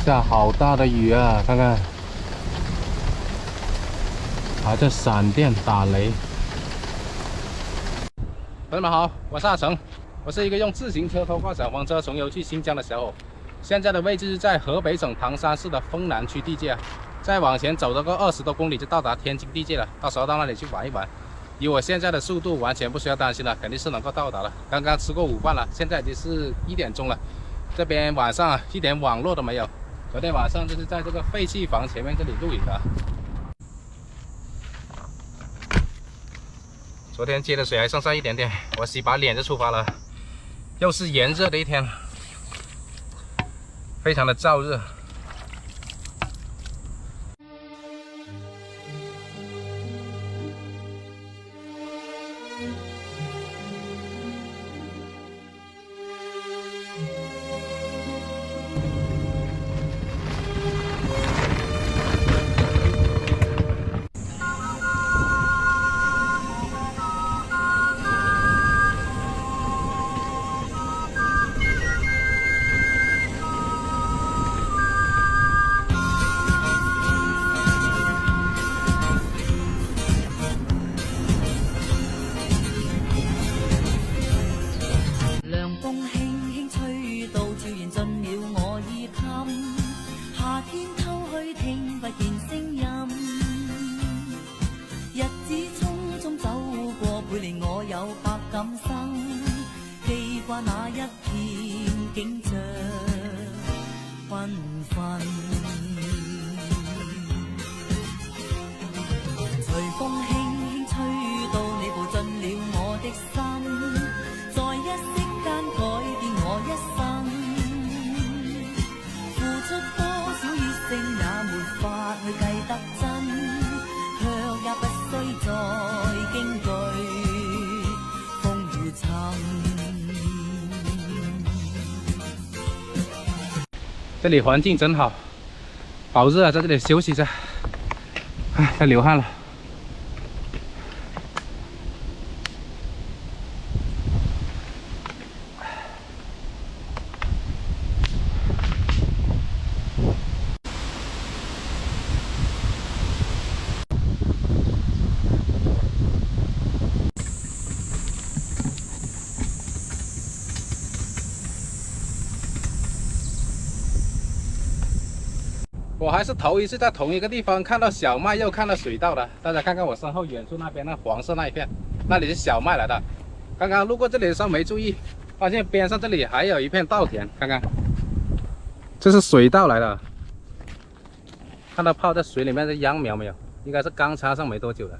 下好大的雨啊！看看，还在闪电打雷。朋友们好，我是阿成，我是一个用自行车拖挂小风车穷游去新疆的小伙。现在的位置是在河北省唐山市的丰南区地界，再往前走个20多公里就到达天津地界了。到时候到那里去玩一玩。以我现在的速度，完全不需要担心了，肯定是能够到达了。刚刚吃过午饭了，现在已经是1点钟了。这边晚上一点网络都没有。昨天晚上就是在这个废弃房前面这里录影的。昨天接的水还剩下一点点，我洗把脸就出发了。又是炎热的一天，非常的燥热。那一片景象缤纷，隨風輕輕吹到你步進了我的心，在一息間改變我一生。付出多少熱誠也沒法去計得真，卻也不需再驚懼風雨侵。这里环境真好，好热啊，在这里休息一下。哎，在流汗了。我还是头一次在同一个地方看到小麦，又看到水稻的。大家看看我身后远处那边那黄色那一片，那里是小麦来的。刚刚路过这里的时候没注意，发现边上这里还有一片稻田，看看，这是水稻来的。看到泡在水里面的秧苗没有？应该是刚插上没多久的。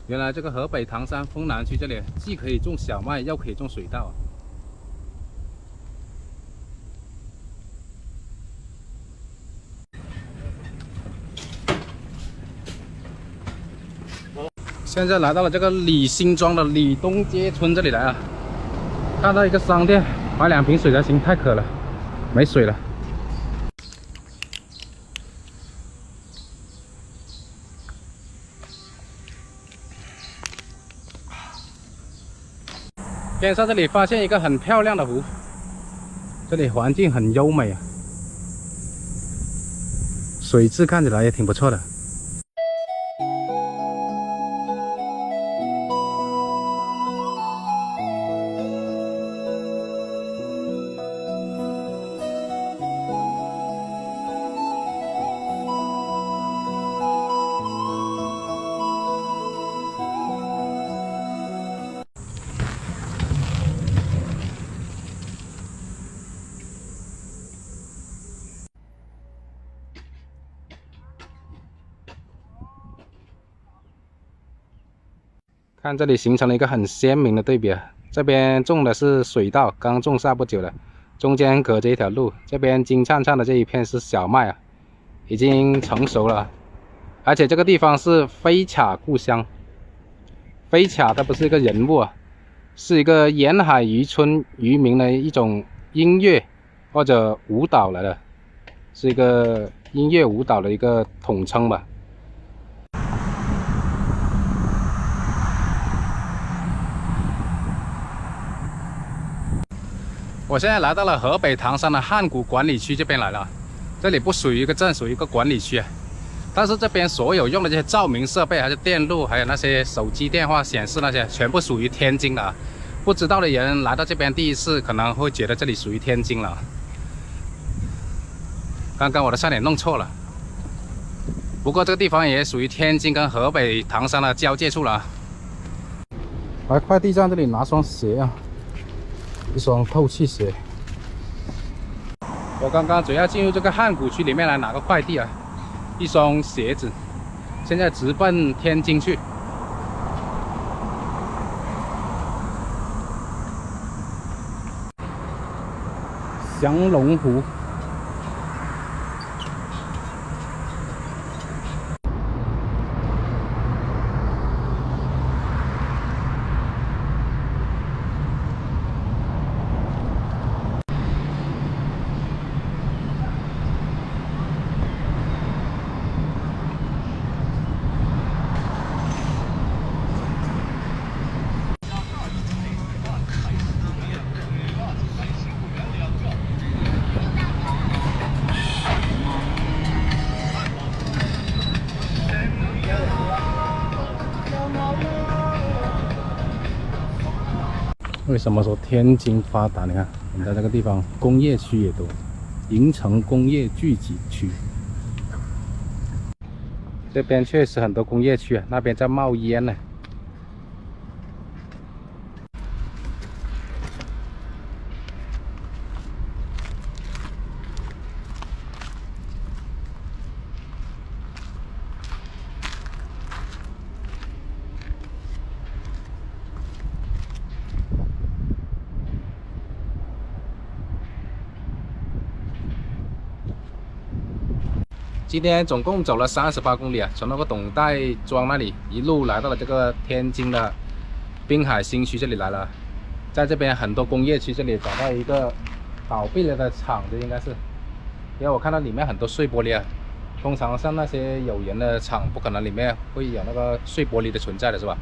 原来这个河北唐山丰南区这里既可以种小麦，又可以种水稻。现在来到了这个李辛庄的李东街村这里来啊，看到一个商店，买2瓶水才行，太渴了，没水了。边上这里发现一个很漂亮的湖，这里环境很优美啊，水质看起来也挺不错的。看这里形成了一个很鲜明的对比啊，这边种的是水稻，刚种下不久了，中间隔着一条路，这边金灿灿的这一片是小麦啊，已经成熟了。而且这个地方是飞卡故乡，飞卡它不是一个人物啊，是一个沿海渔村渔民的一种音乐或者舞蹈来的，是一个音乐舞蹈的一个统称吧。我现在来到了河北唐山的汉谷管理区这边来了，这里不属于一个镇，属于一个管理区啊。但是这边所有用的这些照明设备，还是电路，还有那些手机电话显示那些，全部属于天津的啊。不知道的人来到这边第一次，可能会觉得这里属于天津了。刚刚我的差点弄错了。不过这个地方也属于天津跟河北唐山的交界处了啊。来快递站这里拿双鞋啊。一双透气鞋。我刚刚主要进入这个汉谷区里面来拿个快递啊，一双鞋子，现在直奔天津去。降龙湖。为什么说天津发达？你看，我们在这个地方工业区也多，银城工业聚集区。这边确实很多工业区啊，那边在冒烟呢。今天总共走了38公里啊，从那个董代庄那里一路来到了这个天津的滨海新区这里来了。在这边很多工业区，这里找到一个倒闭了的厂子，应该是，因为我看到里面很多碎玻璃啊。通常像那些有人的厂，不可能里面会有那个碎玻璃的存在的是吧？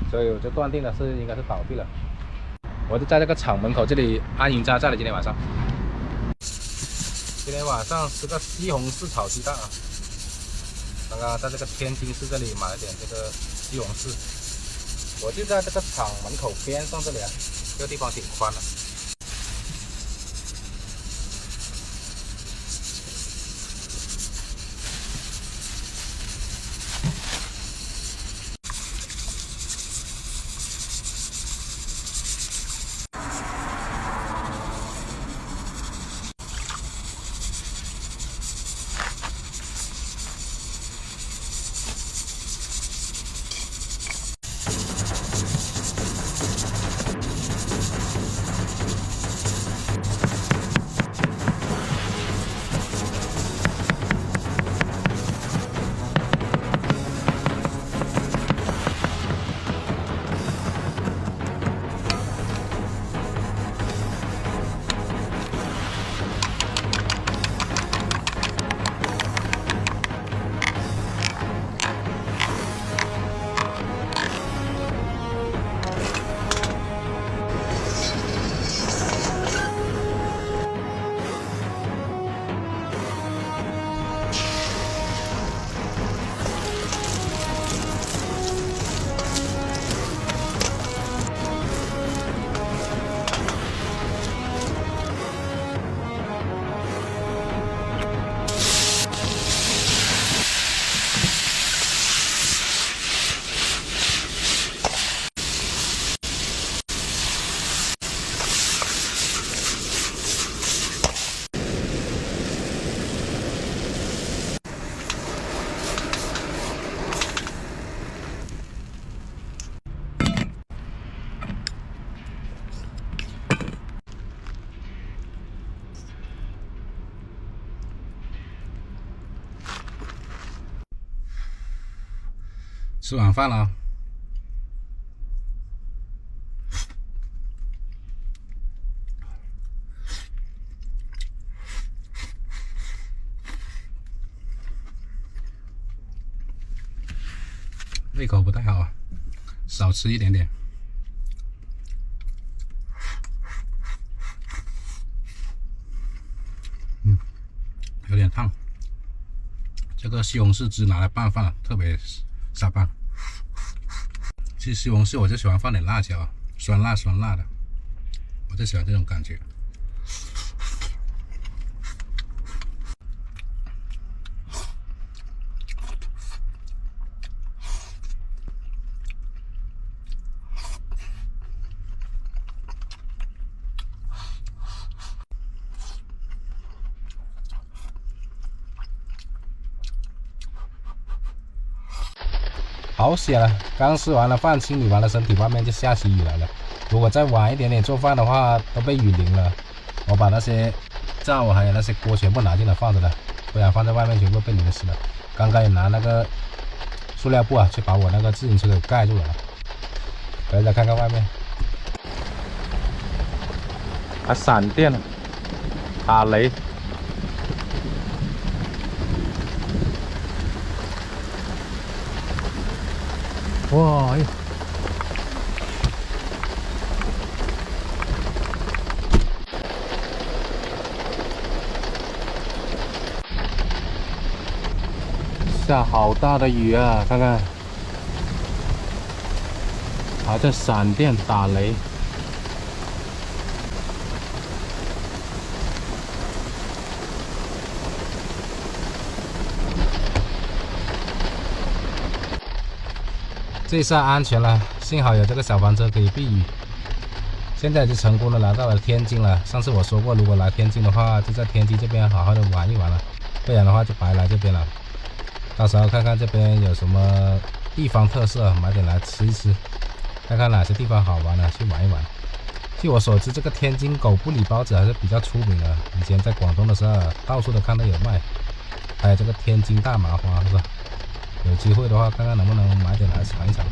所以我就断定了应该是倒闭了。我就在这个厂门口这里安营扎寨了，今天晚上。今天晚上吃个西红柿炒鸡蛋啊！刚刚在这个天津市这里买了点这个西红柿，我就在这个厂门口边上这里啊，这个地方挺宽的。吃晚饭了啊。胃口不太好啊，少吃一点点。点烫。这个西红柿汁拿来拌饭特别下饭。其实西红柿我就喜欢放点辣椒，酸辣的，我就喜欢这种感觉。好险了，刚吃完了饭，清理完了身体，外面就下起雨来了。如果再晚一点点做饭的话，都被雨淋了。我把那些灶还有那些锅全部拿进来放着了，不然放在外面全部被淋湿了。刚刚也拿那个塑料布啊，去把我那个自行车给盖住了。大家看看外面，还闪电了，打雷。哇！哎，下好大的雨啊！看看，还在闪电打雷。这下安全了，幸好有这个小房车可以避雨。现在就成功的来到了天津了。上次我说过，如果来天津的话，就在天津这边好好的玩一玩了，不然的话就白来这边了。到时候看看这边有什么地方特色，买点来吃一吃，看看哪些地方好玩的，去玩一玩。据我所知，这个天津狗不理包子还是比较出名的，以前在广东的时候，到处都看到有卖。还有这个天津大麻花，是吧？有机会的话，看看能不能买点来尝一尝。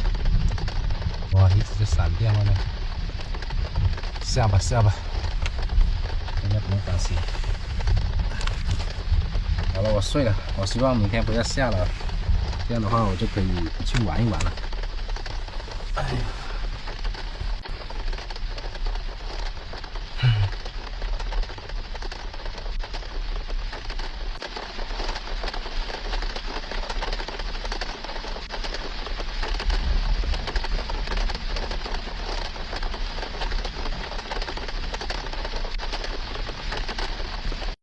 哇，一直在闪电外面，下吧，应该不用担心。好了，我睡了。我希望明天不要下了，这样的话我就可以去玩一玩了。哎呀。